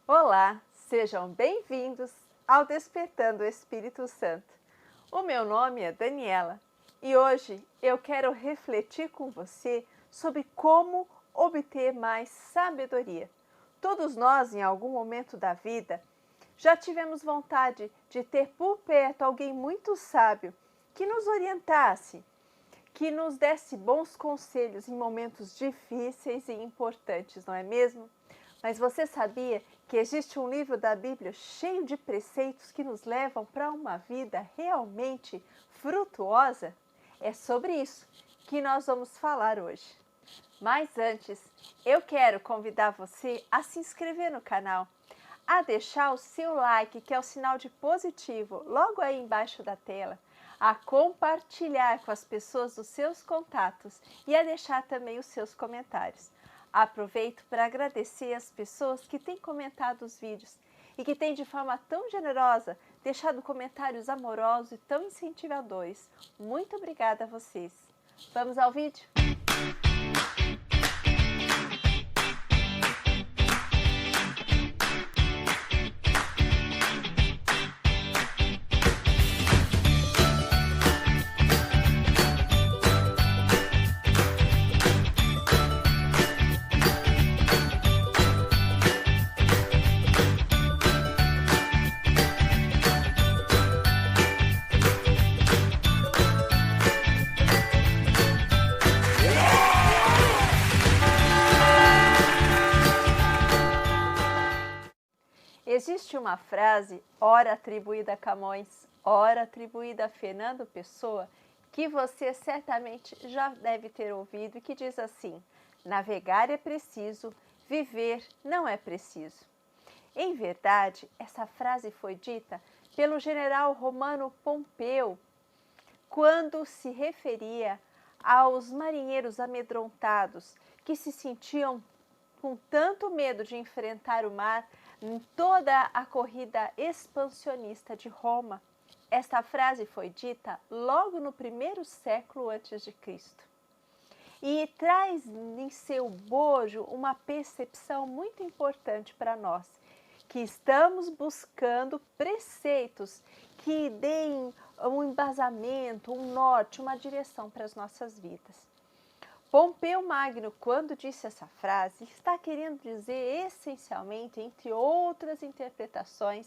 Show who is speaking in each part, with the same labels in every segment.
Speaker 1: Olá, sejam bem-vindos ao Despertando o Espírito Santo. O meu nome é Daniela e hoje eu quero refletir com você sobre como obter mais sabedoria. Todos nós, em algum momento da vida, já tivemos vontade de ter por perto alguém muito sábio que nos orientasse, que nos desse bons conselhos em momentos difíceis e importantes, não é mesmo? Mas você sabia que existe um livro da Bíblia cheio de preceitos que nos levam para uma vida realmente frutuosa? É sobre isso que nós vamos falar hoje. Mas antes, eu quero convidar você a se inscrever no canal, a deixar o seu like, que é o sinal de positivo, logo aí embaixo da tela, a compartilhar com as pessoas dos seus contatos e a deixar também os seus comentários. Aproveito para agradecer as pessoas que têm comentado os vídeos e que têm de forma tão generosa deixado comentários amorosos e tão incentivadores. Muito obrigada a vocês. Vamos ao vídeo? Existe uma frase, ora atribuída a Camões, ora atribuída a Fernando Pessoa, que você certamente já deve ter ouvido e que diz assim: navegar é preciso, viver não é preciso. Em verdade, essa frase foi dita pelo general romano Pompeu, quando se referia aos marinheiros amedrontados que se sentiam com tanto medo de enfrentar o mar em toda a corrida expansionista de Roma. Esta frase foi dita logo no primeiro século antes de Cristo e traz em seu bojo uma percepção muito importante para nós, que estamos buscando preceitos que deem um embasamento, um norte, uma direção para as nossas vidas. Pompeu Magno, quando disse essa frase, está querendo dizer essencialmente, entre outras interpretações,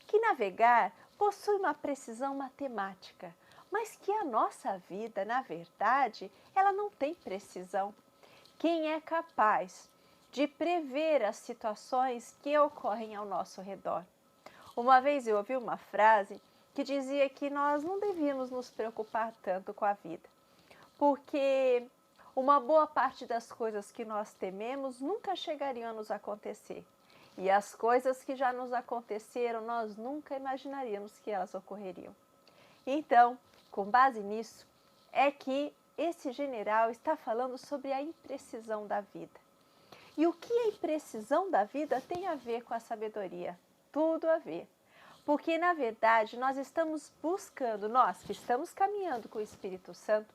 Speaker 1: que navegar possui uma precisão matemática, mas que a nossa vida, na verdade, ela não tem precisão. Quem é capaz de prever as situações que ocorrem ao nosso redor? Uma vez eu ouvi uma frase que dizia que nós não devíamos nos preocupar tanto com a vida, porque uma boa parte das coisas que nós tememos nunca chegariam a nos acontecer. E as coisas que já nos aconteceram, nós nunca imaginaríamos que elas ocorreriam. Então, com base nisso, é que esse general está falando sobre a imprecisão da vida. E o que a imprecisão da vida tem a ver com a sabedoria? Tudo a ver. Porque, na verdade, nós estamos buscando, nós que estamos caminhando com o Espírito Santo,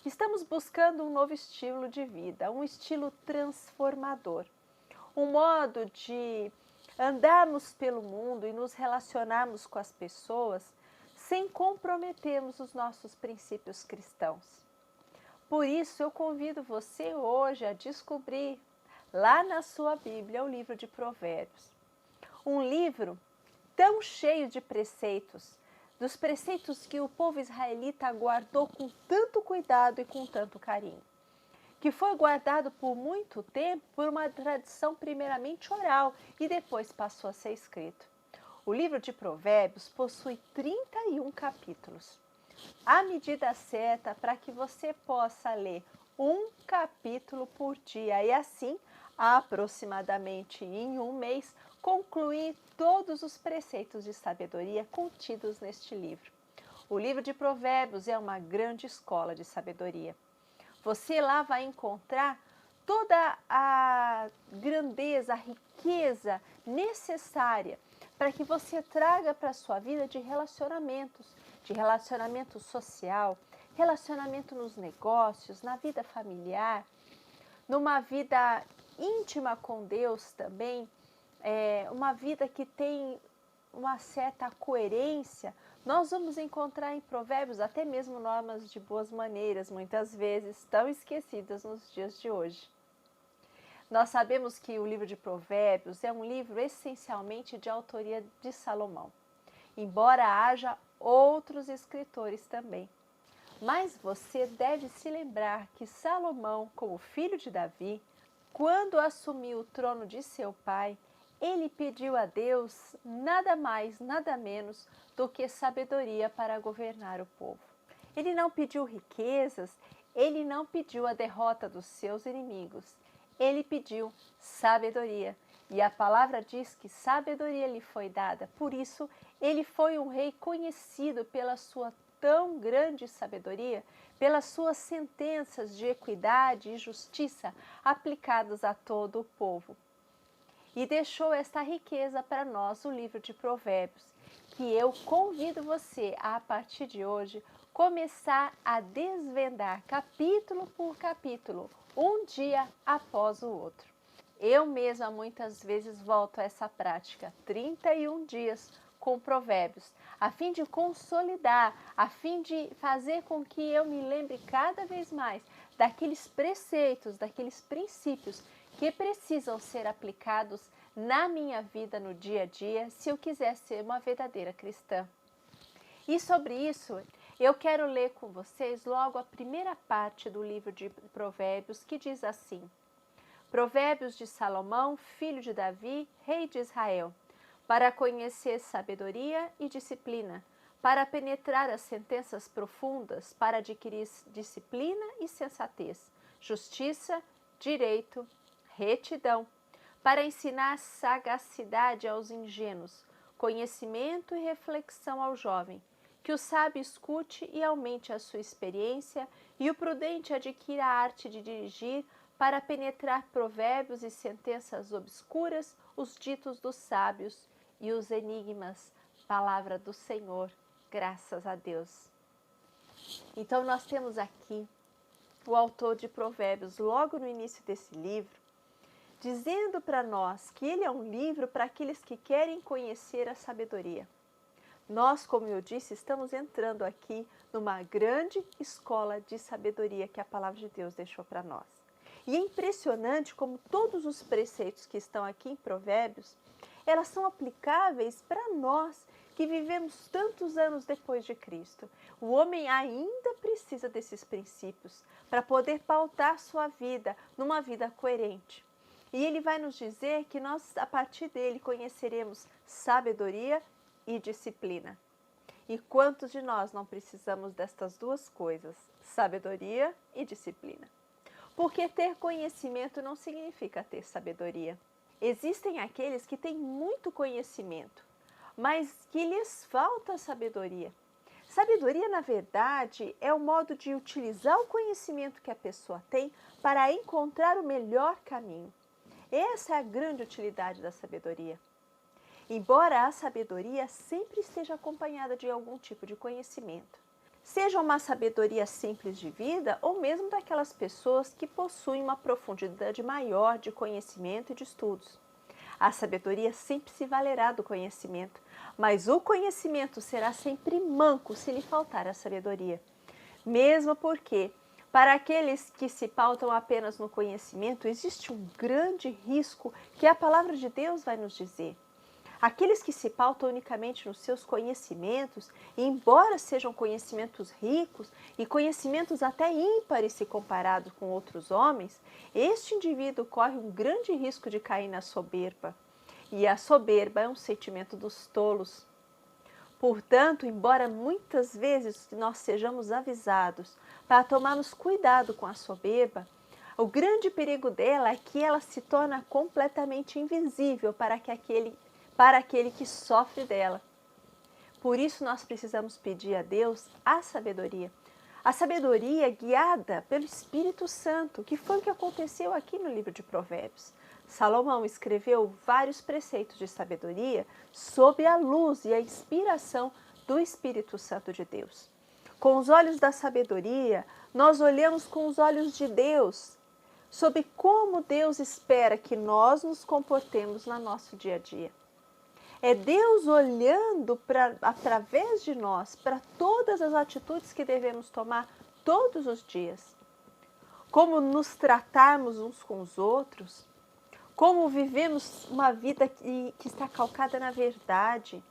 Speaker 1: estamos buscando um novo estilo de vida, um estilo transformador, um modo de andarmos pelo mundo e nos relacionarmos com as pessoas sem comprometermos os nossos princípios cristãos. Por isso, eu convido você hoje a descobrir lá na sua Bíblia o livro de Provérbios. Um livro tão cheio de preceitos, dos preceitos que o povo israelita guardou com tanto cuidado e com tanto carinho, que foi guardado por muito tempo por uma tradição primeiramente oral e depois passou a ser escrito. O livro de Provérbios possui 31 capítulos. A medida certa para que você possa ler um capítulo por dia e assim, aproximadamente em um mês, concluir todos os preceitos de sabedoria contidos neste livro. O livro de Provérbios é uma grande escola de sabedoria. Você lá vai encontrar toda a grandeza, a riqueza necessária para que você traga para a sua vida de relacionamento social, relacionamento nos negócios, na vida familiar, numa vida íntima com Deus também, uma vida que tem uma certa coerência, nós vamos encontrar em Provérbios até mesmo normas de boas maneiras, muitas vezes tão esquecidas nos dias de hoje. Nós sabemos que o livro de Provérbios é um livro essencialmente de autoria de Salomão, embora haja outros escritores também. Mas você deve se lembrar que Salomão, como filho de Davi, quando assumiu o trono de seu pai, ele pediu a Deus nada mais, nada menos do que sabedoria para governar o povo. Ele não pediu riquezas, ele não pediu a derrota dos seus inimigos. Ele pediu sabedoria. E a palavra diz que sabedoria lhe foi dada. Por isso, ele foi um rei conhecido pela sua tão grande sabedoria, pelas suas sentenças de equidade e justiça aplicadas a todo o povo. E deixou esta riqueza para nós, o livro de Provérbios, que eu convido você a partir de hoje, começar a desvendar capítulo por capítulo, um dia após o outro. Eu mesma muitas vezes volto a essa prática, 31 dias com Provérbios, a fim de consolidar, a fim de fazer com que eu me lembre cada vez mais daqueles preceitos, daqueles princípios que precisam ser aplicados na minha vida no dia a dia, se eu quiser ser uma verdadeira cristã. E sobre isso, eu quero ler com vocês logo a primeira parte do livro de Provérbios, que diz assim: Provérbios de Salomão, filho de Davi, rei de Israel, para conhecer sabedoria e disciplina, para penetrar as sentenças profundas, para adquirir disciplina e sensatez, justiça, direito, retidão, para ensinar sagacidade aos ingênuos, conhecimento e reflexão ao jovem, que o sábio escute e aumente a sua experiência, e o prudente adquira a arte de dirigir, para penetrar provérbios e sentenças obscuras, os ditos dos sábios e os enigmas, palavra do Senhor, graças a Deus. Então nós temos aqui o autor de Provérbios, logo no início desse livro, dizendo para nós que ele é um livro para aqueles que querem conhecer a sabedoria. Nós, como eu disse, estamos entrando aqui numa grande escola de sabedoria que a palavra de Deus deixou para nós. E é impressionante como todos os preceitos que estão aqui em Provérbios, elas são aplicáveis para nós que vivemos tantos anos depois de Cristo. O homem ainda precisa desses princípios para poder pautar sua vida numa vida coerente. E ele vai nos dizer que nós, a partir dele, conheceremos sabedoria e disciplina. E quantos de nós não precisamos destas duas coisas, sabedoria e disciplina? Porque ter conhecimento não significa ter sabedoria. Existem aqueles que têm muito conhecimento, mas que lhes falta sabedoria. Sabedoria, na verdade, é o modo de utilizar o conhecimento que a pessoa tem para encontrar o melhor caminho. Essa é a grande utilidade da sabedoria. Embora a sabedoria sempre esteja acompanhada de algum tipo de conhecimento. Seja uma sabedoria simples de vida ou mesmo daquelas pessoas que possuem uma profundidade maior de conhecimento e de estudos. A sabedoria sempre se valerá do conhecimento, mas o conhecimento será sempre manco se lhe faltar a sabedoria. Mesmo porque, para aqueles que se pautam apenas no conhecimento, existe um grande risco que a palavra de Deus vai nos dizer. Aqueles que se pautam unicamente nos seus conhecimentos, embora sejam conhecimentos ricos e conhecimentos até ímpares se comparados com outros homens, este indivíduo corre um grande risco de cair na soberba. E a soberba é um sentimento dos tolos. Portanto, embora muitas vezes nós sejamos avisados para tomarmos cuidado com a soberba, o grande perigo dela é que ela se torna completamente invisível para aquele que sofre dela. Por isso nós precisamos pedir a Deus a sabedoria. A sabedoria guiada pelo Espírito Santo, que foi o que aconteceu aqui no livro de Provérbios. Salomão escreveu vários preceitos de sabedoria sob a luz e a inspiração do Espírito Santo de Deus. Com os olhos da sabedoria, nós olhamos com os olhos de Deus sobre como Deus espera que nós nos comportemos no nosso dia a dia. É Deus olhando através de nós para todas as atitudes que devemos tomar todos os dias. Como nos tratarmos uns com os outros, como vivemos uma vida que está calcada na verdade,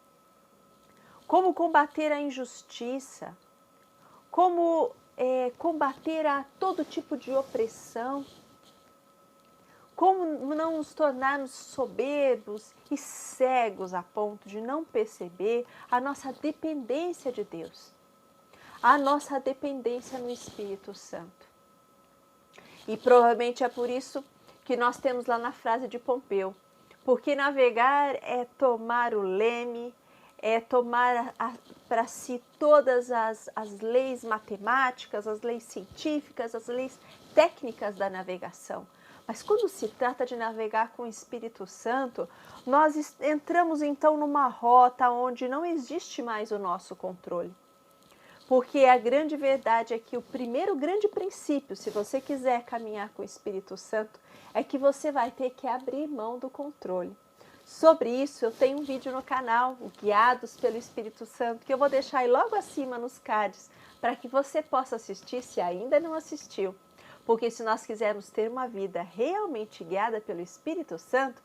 Speaker 1: como combater a injustiça, como combater a todo tipo de opressão, como não nos tornarmos soberbos e cegos a ponto de não perceber a nossa dependência de Deus, a nossa dependência no Espírito Santo. E provavelmente é por isso que nós temos lá na frase de Pompeu, porque navegar é tomar o leme, é tomar para si todas as leis matemáticas, as leis científicas, as leis técnicas da navegação. Mas quando se trata de navegar com o Espírito Santo, nós entramos então numa rota onde não existe mais o nosso controle. Porque a grande verdade é que o primeiro grande princípio, se você quiser caminhar com o Espírito Santo, é que você vai ter que abrir mão do controle. Sobre isso, eu tenho um vídeo no canal, o Guiados pelo Espírito Santo, que eu vou deixar aí logo acima nos cards, para que você possa assistir se ainda não assistiu. Porque se nós quisermos ter uma vida realmente guiada pelo Espírito Santo,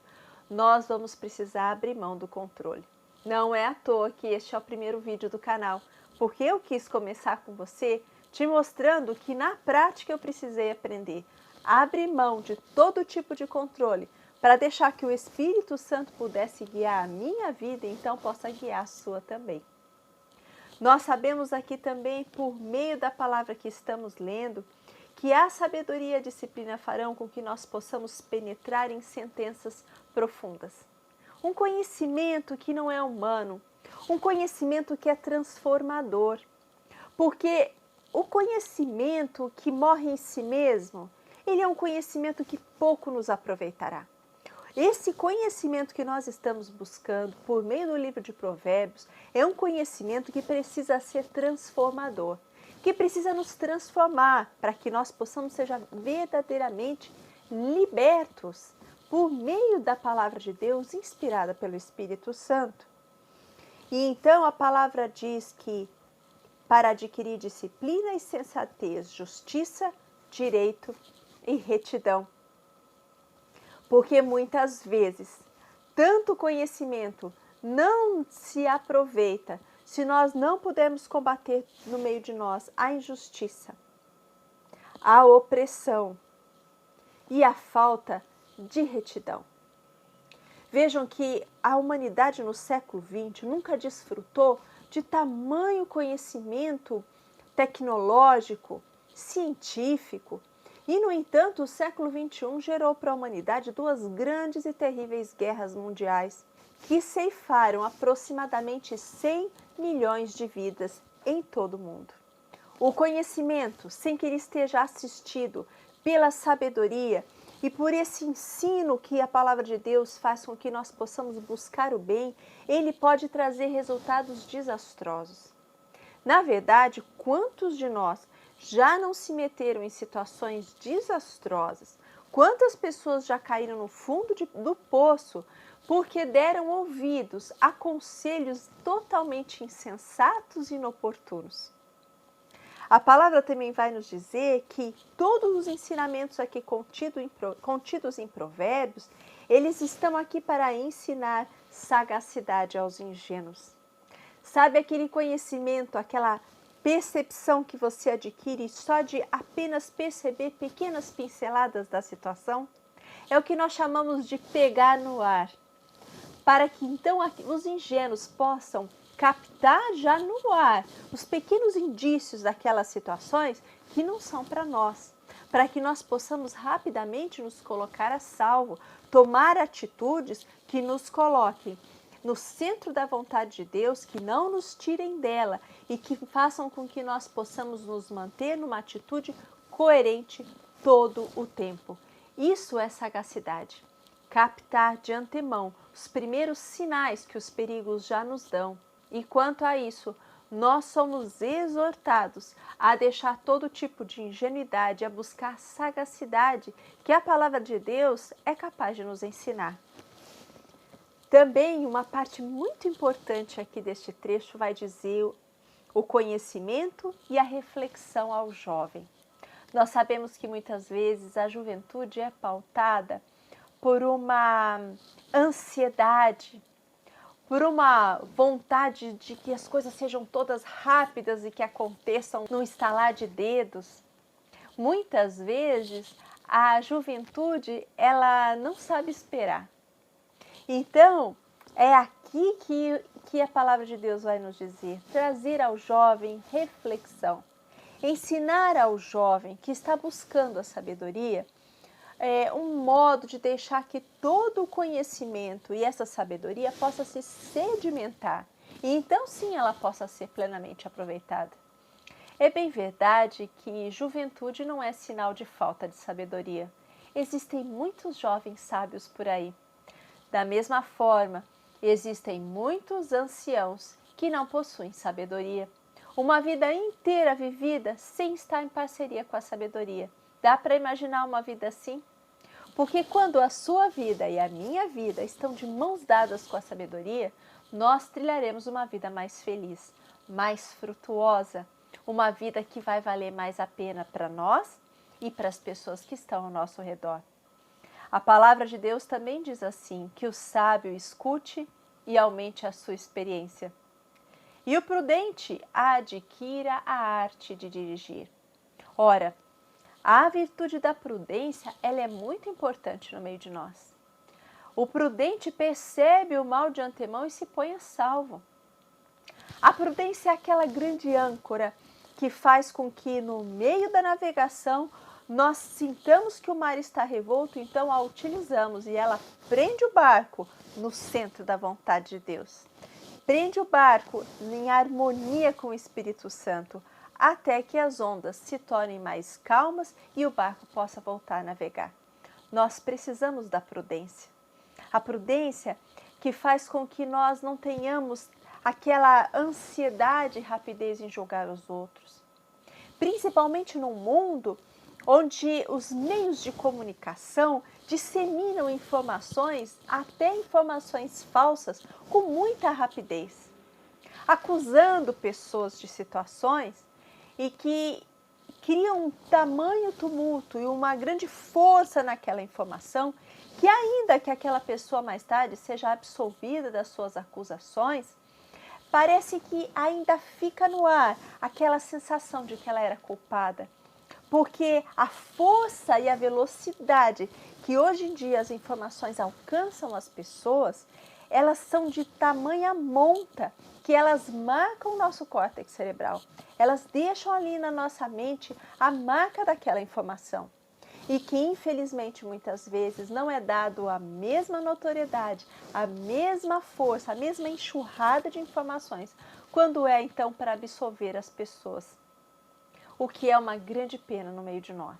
Speaker 1: nós vamos precisar abrir mão do controle. Não é à toa que este é o primeiro vídeo do canal, porque eu quis começar com você te mostrando que na prática eu precisei aprender a abrir mão de todo tipo de controle para deixar que o Espírito Santo pudesse guiar a minha vida e então possa guiar a sua também. Nós sabemos aqui também, por meio da palavra que estamos lendo, que a sabedoria e a disciplina farão com que nós possamos penetrar em sentenças profundas. Um conhecimento que não é humano, um conhecimento que é transformador. Porque o conhecimento que morre em si mesmo, ele é um conhecimento que pouco nos aproveitará. Esse conhecimento que nós estamos buscando por meio do livro de Provérbios é um conhecimento que precisa ser transformador, que precisa nos transformar para que nós possamos ser verdadeiramente libertos por meio da palavra de Deus inspirada pelo Espírito Santo. E então a palavra diz que para adquirir disciplina e sensatez, justiça, direito e retidão. Porque muitas vezes tanto conhecimento não se aproveita se nós não pudermos combater no meio de nós a injustiça, a opressão e a falta de retidão. Vejam que a humanidade no século XX nunca desfrutou de tamanho conhecimento tecnológico, científico. E, no entanto, o século XXI gerou para a humanidade duas grandes e terríveis guerras mundiais que ceifaram aproximadamente 100 milhões de vidas em todo o mundo. O conhecimento, sem que ele esteja assistido pela sabedoria e por esse ensino que a palavra de Deus faz com que nós possamos buscar o bem, ele pode trazer resultados desastrosos. Na verdade, quantos de nós já não se meteram em situações desastrosas? Quantas pessoas já caíram no fundo do poço porque deram ouvidos a conselhos totalmente insensatos e inoportunos? A palavra também vai nos dizer que todos os ensinamentos aqui contidos em Provérbios, eles estão aqui para ensinar sagacidade aos ingênuos. Sabe aquele conhecimento, aquela percepção que você adquire só de apenas perceber pequenas pinceladas da situação? É o que nós chamamos de pegar no ar, para que então os ingênuos possam captar já no ar os pequenos indícios daquelas situações que não são para nós, para que nós possamos rapidamente nos colocar a salvo, tomar atitudes que nos coloquem no centro da vontade de Deus, que não nos tirem dela e que façam com que nós possamos nos manter numa atitude coerente todo o tempo. Isso é sagacidade. Captar de antemão os primeiros sinais que os perigos já nos dão. E quanto a isso, nós somos exortados a deixar todo tipo de ingenuidade, a buscar sagacidade que a palavra de Deus é capaz de nos ensinar. Também uma parte muito importante aqui deste trecho vai dizer o conhecimento e a reflexão ao jovem. Nós sabemos que muitas vezes a juventude é pautada por uma ansiedade, por uma vontade de que as coisas sejam todas rápidas e que aconteçam num estalar de dedos. Muitas vezes a juventude ela não sabe esperar. Então, é aqui que a palavra de Deus vai nos dizer, trazer ao jovem reflexão, ensinar ao jovem que está buscando a sabedoria, um modo de deixar que todo o conhecimento e essa sabedoria possa se sedimentar e então sim ela possa ser plenamente aproveitada. É bem verdade que juventude não é sinal de falta de sabedoria. Existem muitos jovens sábios por aí. Da mesma forma, existem muitos anciãos que não possuem sabedoria. Uma vida inteira vivida sem estar em parceria com a sabedoria. Dá para imaginar uma vida assim? Porque quando a sua vida e a minha vida estão de mãos dadas com a sabedoria, nós trilharemos uma vida mais feliz, mais frutuosa, uma vida que vai valer mais a pena para nós e para as pessoas que estão ao nosso redor. A palavra de Deus também diz assim, que o sábio escute e aumente a sua experiência. E o prudente adquira a arte de dirigir. Ora, a virtude da prudência, ela é muito importante no meio de nós. O prudente percebe o mal de antemão e se põe a salvo. A prudência é aquela grande âncora que faz com que no meio da navegação nós sintamos que o mar está revolto, então a utilizamos e ela prende o barco no centro da vontade de Deus. Prende o barco em harmonia com o Espírito Santo, até que as ondas se tornem mais calmas e o barco possa voltar a navegar. Nós precisamos da prudência. A prudência que faz com que nós não tenhamos aquela ansiedade e rapidez em julgar os outros. Principalmente num mundo onde os meios de comunicação disseminam informações, até informações falsas, com muita rapidez, acusando pessoas de situações e que criam um tamanho tumulto e uma grande força naquela informação, que ainda que aquela pessoa mais tarde seja absolvida das suas acusações, parece que ainda fica no ar aquela sensação de que ela era culpada. Porque a força e a velocidade que hoje em dia as informações alcançam as pessoas, elas são de tamanha monta que elas marcam o nosso córtex cerebral. Elas deixam ali na nossa mente a marca daquela informação. E que infelizmente muitas vezes não é dado a mesma notoriedade, a mesma força, a mesma enxurrada de informações, quando é então para absolver as pessoas. O que é uma grande pena no meio de nós.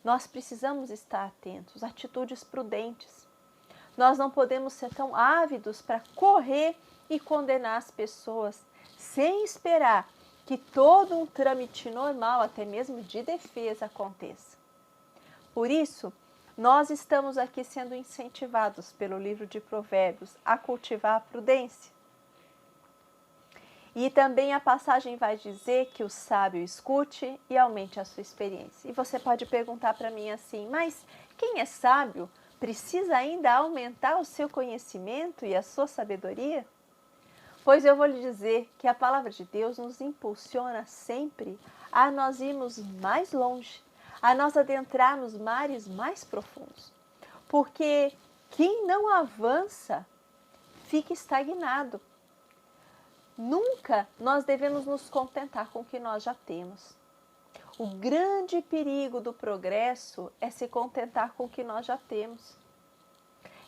Speaker 1: Nós precisamos estar atentos, atitudes prudentes. Nós não podemos ser tão ávidos para correr e condenar as pessoas, sem esperar que todo um trâmite normal, até mesmo de defesa, aconteça. Por isso, nós estamos aqui sendo incentivados pelo livro de Provérbios a cultivar a prudência. E também a passagem vai dizer que o sábio escute e aumente a sua experiência. E você pode perguntar para mim assim, mas quem é sábio precisa ainda aumentar o seu conhecimento e a sua sabedoria? Pois eu vou lhe dizer que a palavra de Deus nos impulsiona sempre a nós irmos mais longe, a nós adentrarmos mares mais profundos. Porque quem não avança fica estagnado. Nunca nós devemos nos contentar com o que nós já temos. O grande perigo do progresso é se contentar com o que nós já temos.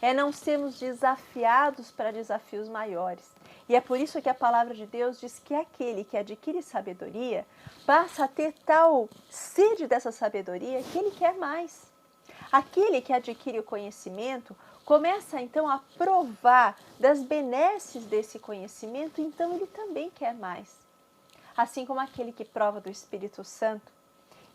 Speaker 1: É não sermos desafiados para desafios maiores. E é por isso que a palavra de Deus diz que aquele que adquire sabedoria passa a ter tal sede dessa sabedoria que ele quer mais. Aquele que adquire o conhecimento começa então a provar das benesses desse conhecimento, então ele também quer mais. assim como aquele que prova do Espírito Santo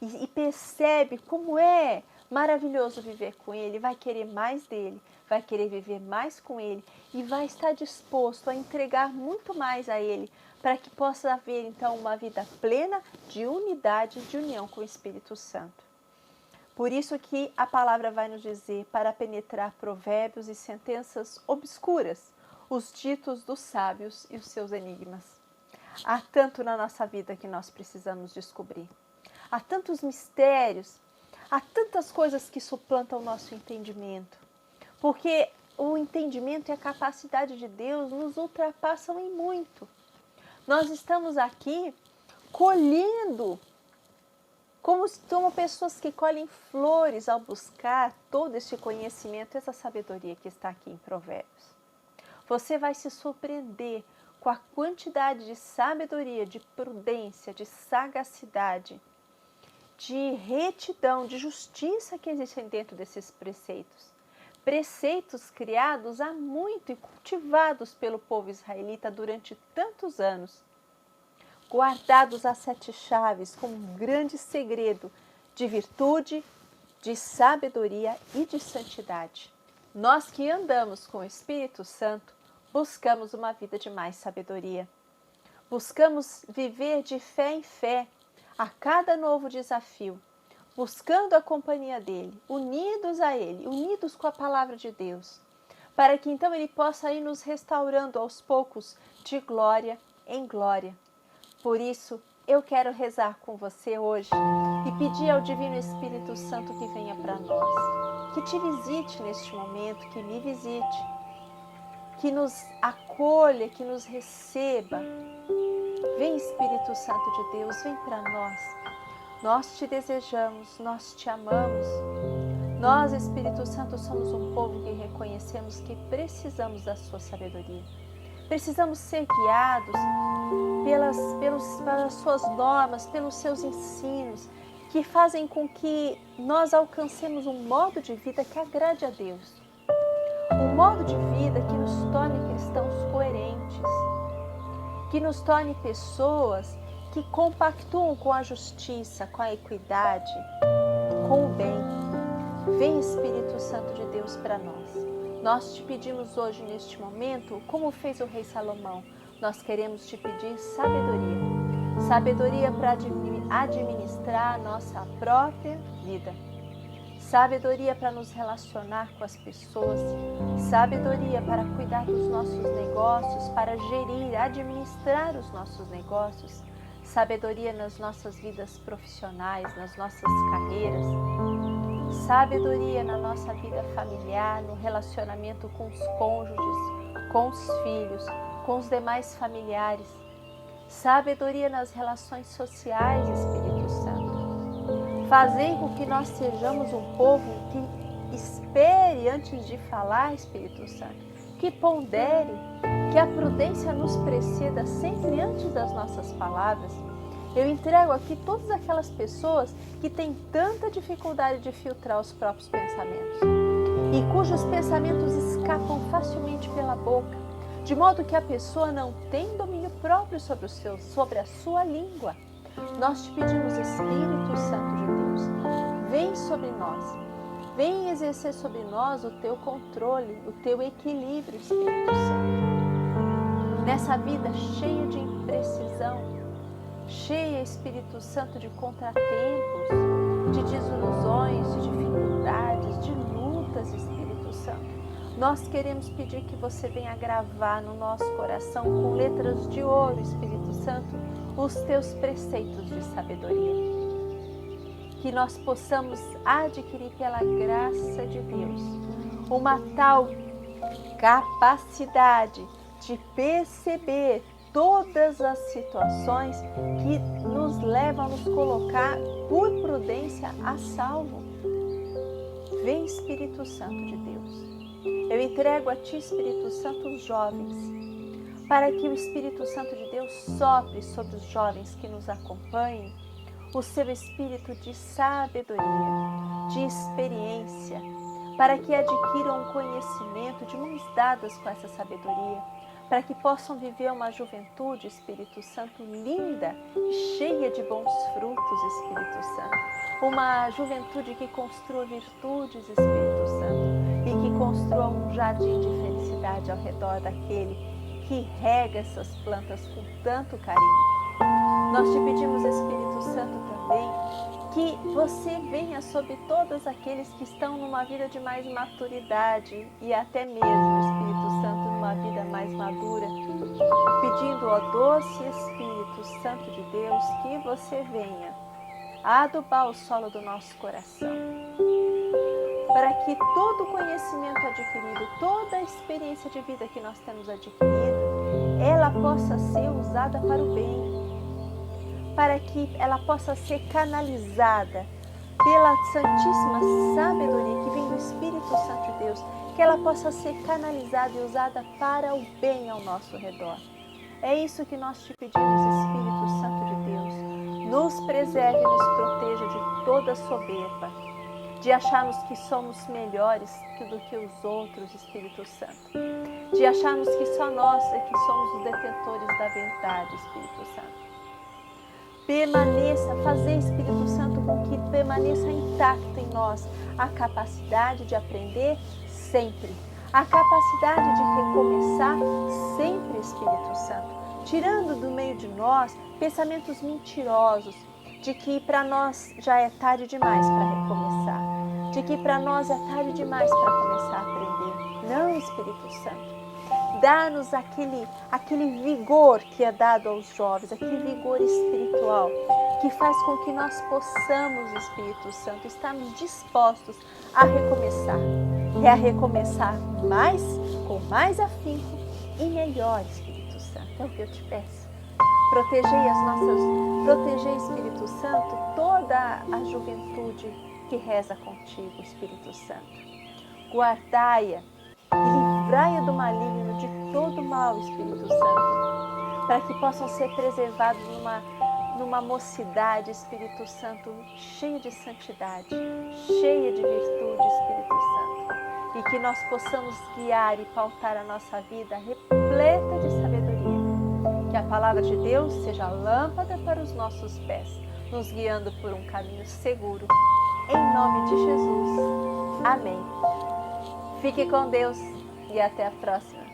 Speaker 1: e percebe como é maravilhoso viver com Ele, vai querer mais dele, vai querer viver mais com Ele e vai estar disposto a entregar muito mais a Ele, para que possa haver então uma vida plena de unidade, de união com o Espírito Santo. Por isso que a palavra vai nos dizer para penetrar provérbios e sentenças obscuras, os ditos dos sábios e os seus enigmas. Há tanto na nossa vida que nós precisamos descobrir. Há tantos mistérios, há tantas coisas que suplantam o nosso entendimento. Porque o entendimento e a capacidade de Deus nos ultrapassam em muito. Nós estamos aqui colhendo, como pessoas que colhem flores ao buscar todo esse conhecimento, essa sabedoria que está aqui em Provérbios. Você vai se surpreender com a quantidade de sabedoria, de prudência, de sagacidade, de retidão, de justiça que existem dentro desses preceitos. Preceitos criados há muito e cultivados pelo povo israelita durante tantos anos, guardados às 7 chaves como um grande segredo de virtude, de sabedoria e de santidade. Nós que andamos com o Espírito Santo, buscamos uma vida de mais sabedoria. Buscamos viver de fé em fé a cada novo desafio, buscando a companhia dele, unidos a ele, unidos com a palavra de Deus, para que então ele possa ir nos restaurando aos poucos de glória em glória. Por isso, eu quero rezar com você hoje e pedir ao Divino Espírito Santo que venha para nós, que te visite neste momento, que me visite, que nos acolha, que nos receba. Vem, Espírito Santo de Deus, vem para nós. Nós te desejamos, nós te amamos. Nós, Espírito Santo, somos um povo que reconhecemos que precisamos da sua sabedoria. Precisamos ser guiados pelas suas normas, pelos seus ensinos, que fazem com que nós alcancemos um modo de vida que agrade a Deus. Um modo de vida que nos torne cristãos coerentes, que nos torne pessoas que compactuam com a justiça, com a equidade, com o bem. Vem, Espírito Santo de Deus, para nós. Nós te pedimos hoje, neste momento, como fez o rei Salomão, nós queremos te pedir sabedoria. Sabedoria para administrar a nossa própria vida. Sabedoria para nos relacionar com as pessoas. Sabedoria para cuidar dos nossos negócios, para gerir, administrar os nossos negócios. Sabedoria nas nossas vidas profissionais, nas nossas carreiras. Sabedoria na nossa vida familiar, no relacionamento com os cônjuges, com os filhos, com os demais familiares. Sabedoria nas relações sociais, Espírito Santo. Fazei com que nós sejamos um povo que espere antes de falar, Espírito Santo, que pondere, que a prudência nos preceda sempre antes das nossas palavras. Eu entrego aqui todas aquelas pessoas que têm tanta dificuldade de filtrar os próprios pensamentos e cujos pensamentos escapam facilmente pela boca, de modo que a pessoa não tem domínio próprio sobre a sua língua. Nós te pedimos, Espírito Santo de Deus, vem sobre nós, vem exercer sobre nós o teu controle, o teu equilíbrio, Espírito Santo. Nessa vida cheia de imprecisão, cheia, Espírito Santo, de contratempos, de desilusões, de dificuldades, de lutas, Espírito Santo. Nós queremos pedir que você venha gravar no nosso coração com letras de ouro, Espírito Santo, os teus preceitos de sabedoria. Que nós possamos adquirir pela graça de Deus uma tal capacidade de perceber todas as situações que nos levam a nos colocar por prudência a salvo. Vem, Espírito Santo de Deus. Eu entrego a Ti, Espírito Santo, os jovens, para que o Espírito Santo de Deus sopre sobre os jovens que nos acompanhem o seu espírito de sabedoria, de experiência, para que adquiram um conhecimento de mãos dadas com essa sabedoria, para que possam viver uma juventude, Espírito Santo, linda, cheia de bons frutos, Espírito Santo. Uma juventude que construa virtudes, Espírito Santo, e que construa um jardim de felicidade ao redor daquele que rega essas plantas com tanto carinho. Nós te pedimos, Espírito Santo, também, que você venha sobre todos aqueles que estão numa vida de mais maturidade e até mesmo, Espírito Santo, numa vida mais madura, pedindo ao doce Espírito Santo de Deus que você venha adubar o solo do nosso coração, para que todo o conhecimento adquirido, toda a experiência de vida que nós temos adquirido, ela possa ser usada para o bem, para que ela possa ser canalizada pela Santíssima Sabedoria que vem do Espírito Santo de Deus, que ela possa ser canalizada e usada para o bem ao nosso redor. É isso que nós te pedimos, Espírito Santo de Deus. Nos preserve e nos proteja de toda soberba, de acharmos que somos melhores do que os outros, Espírito Santo, de acharmos que só nós é que somos os detentores da verdade, Espírito Santo. Permaneça, fazer, Espírito Santo, com que permaneça intacta em nós a capacidade de aprender sempre, a capacidade de recomeçar sempre, Espírito Santo, tirando do meio de nós pensamentos mentirosos, de que para nós já é tarde demais para recomeçar, de que para nós é tarde demais para começar a aprender. Não, Espírito Santo. Dá-nos aquele vigor que é dado aos jovens, aquele vigor espiritual, que faz com que nós possamos, Espírito Santo, estarmos dispostos a recomeçar. É a recomeçar mais, com mais afinco e melhor, Espírito Santo. É o que eu te peço. Protegei, Espírito Santo, toda a juventude que reza contigo, Espírito Santo. Guardai-a e livrai-a do maligno, de todo mal, Espírito Santo, para que possam ser preservados numa mocidade, Espírito Santo, cheia de santidade, cheia de virtude, Espírito Santo, e que nós possamos guiar e pautar a nossa vida repleta de sabedoria. Que a palavra de Deus seja lâmpada para os nossos pés, nos guiando por um caminho seguro. Em nome de Jesus. Amém. Fique com Deus e até a próxima.